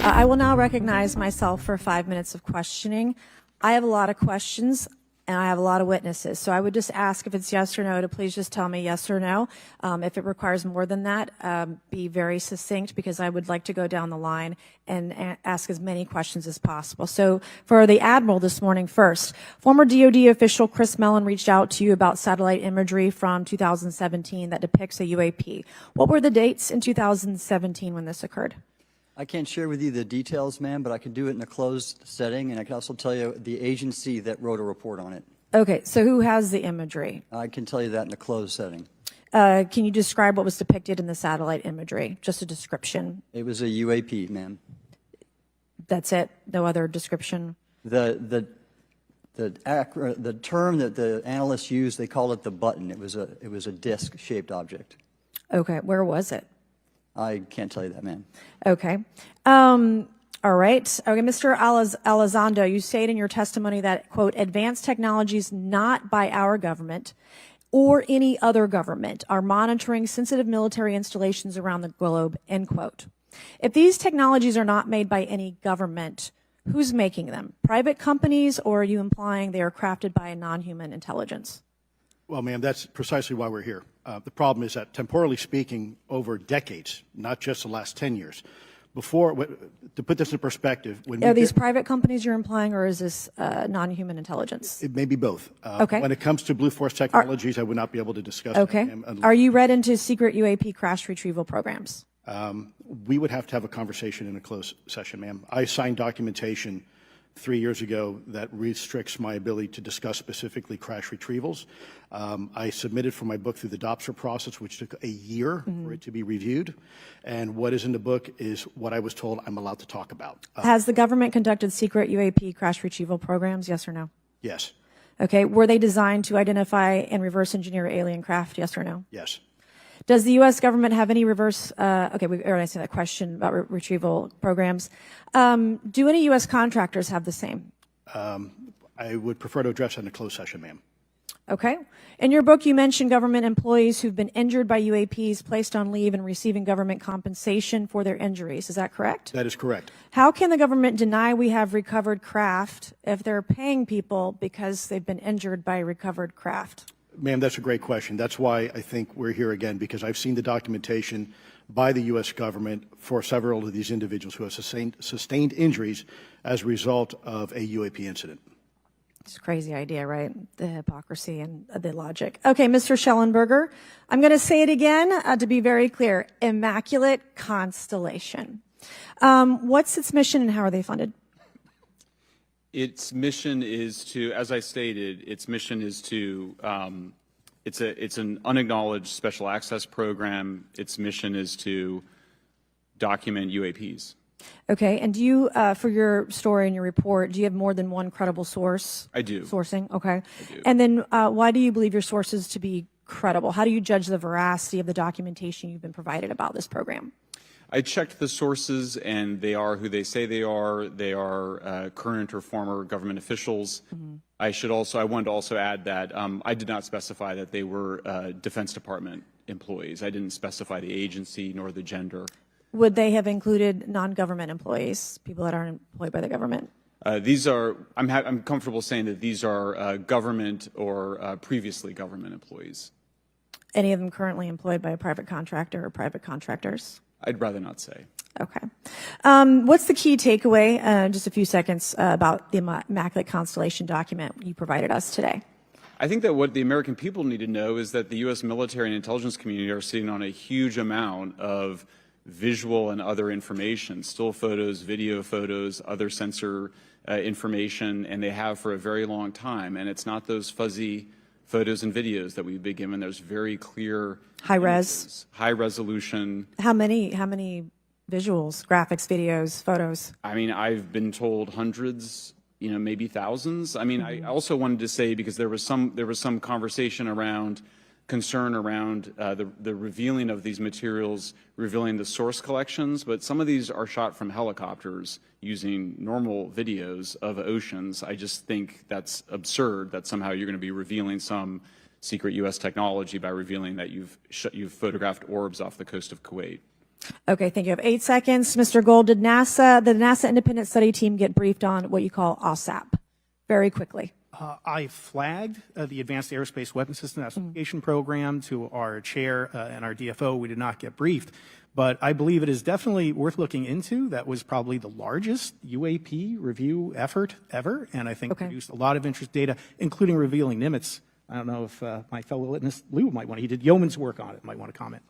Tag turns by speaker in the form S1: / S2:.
S1: I will now recognize myself for 5 minutes of questioning. I have a lot of questions and I have a lot of witnesses. So I would just ask if it's yes or no to please just tell me yes or no. If it requires more than that, be very succinct because I would like to go down the line and ask as many questions as possible. So for the Admiral this morning first, former DOD official Chris Mellon reached out to you about satellite imagery from 2017 that depicts a UAP. What were the dates in 2017 when this occurred?
S2: I can't share with you the details, ma'am, but I can do it in a closed setting, and I can also tell you the agency that wrote a report on it.
S1: Okay, so who has the imagery?
S2: I can tell you that in a closed setting.
S1: Can you describe what was depicted in the satellite imagery? Just a description.
S2: It was a UAP, ma'am.
S1: That's it? No other description?
S2: The term that the analysts used, they called it the button. It was a disc-shaped object.
S1: Okay, where was it?
S2: I can't tell you that, ma'am.
S1: Okay. All right. Okay, Mr. Elizondo, you state in your testimony that, quote, advanced technologies not by our government or any other government are monitoring sensitive military installations around the globe, end quote. If these technologies are not made by any government, who's making them? Private companies, or are you implying they are crafted by a non-human intelligence?
S3: Well, ma'am, that's precisely why we're here. The problem is that, temporally speaking, over decades, not just the last 10 years, to put this in perspective,
S1: are these private companies you're implying, or is this non-human intelligence?
S3: It may be both.
S1: Okay.
S3: When it comes to Blue Force Technologies, I would not be able to discuss
S1: okay.
S3: that.
S1: Are you read into secret UAP crash retrieval programs?
S3: We would have to have a conversation in a closed session, ma'am. I signed documentation 3 years ago that restricts my ability to discuss specifically crash retrievals. I submitted for my book through the DOPSR process, which took a year for it to be reviewed. And what is in the book is what I was told I'm allowed to talk about.
S1: Has the government conducted secret UAP crash retrieval programs, yes or no?
S3: Yes.
S1: Okay. Were they designed to identify and reverse engineer alien craft, yes or no?
S3: Yes.
S1: Does the U.S. government have any reverse, okay, we've already answered that question about retrieval programs. Do any U.S. contractors have the same?
S3: I would prefer to address that in a closed session, ma'am.
S1: Okay. In your book, you mentioned government employees who've been injured by UAPs, placed on leave, and receiving government compensation for their injuries. Is that correct?
S3: That is correct.
S1: How can the government deny we have recovered craft if they're paying people because they've been injured by recovered craft?
S3: Ma'am, that's a great question. That's why I think we're here again, because I've seen the documentation by the U.S. government for several of these individuals who have sustained injuries as a result of a UAP incident.
S1: It's a crazy idea, right? The hypocrisy and the logic. Okay, Mr. Schellenberger, I'm going to say it again to be very clear. Immaculate Constellation. What's its mission and how are they funded?
S4: Its mission is to, as I stated, its mission is to, it's an unacknowledged special access program. Its mission is to document UAPs.
S1: Okay, and do you, for your story and your report, do you have more than one credible source?
S4: I do.
S1: Sourcing, okay.
S4: I do.
S1: And then why do you believe your sources to be credible? How do you judge the veracity of the documentation you've been provided about this program?
S4: I checked the sources, and they are who they say they are. They are current or former government officials. Mm-hmm. I wanted to also add that I did not specify that they were Defense Department employees. I didn't specify the agency nor the gender.
S1: Would they have included non-government employees, people that aren't employed by the government?
S4: These are, I'm comfortable saying that these are government or previously government employees.
S1: Any of them currently employed by a private contractor or private contractors?
S4: I'd rather not say.
S1: Okay. What's the key takeaway, just a few seconds, about the Immaculate Constellation document you provided us today?
S4: I think that what the American people need to know is that the U.S. military and intelligence community are sitting on a huge amount of visual and other information, still photos, video photos, other sensor information, and they have for a very long time. And it's not those fuzzy photos and videos that we've been given. There's very clear
S1: high
S4: res, high resolution.
S1: How many visuals, graphics, videos, photos?
S4: I mean, I've been told hundreds, maybe thousands. I mean, I also wanted to say, because there was some conversation around concern around the revealing of these materials, revealing the source collections, but some of these are shot from helicopters using normal videos of oceans. I just think that's absurd that somehow you're going to be revealing some secret U.S. technology by revealing that you've photographed orbs off the coast of Kuwait.
S1: Okay, thank you. I have 8 seconds. Mr. Gold, did the NASA independent study team get briefed on what you call OSAP? Very quickly.
S5: I flagged the Advanced Aerospace Weapons System Certification Program to our chair and our DFO. We did not get briefed, but I believe it is definitely worth looking into. That was probably the largest UAP review effort ever, and I think produced a lot of interest data, including revealing limits. I don't know if my fellow witness Lou might want to. He did yeoman's work on it. Might want to comment.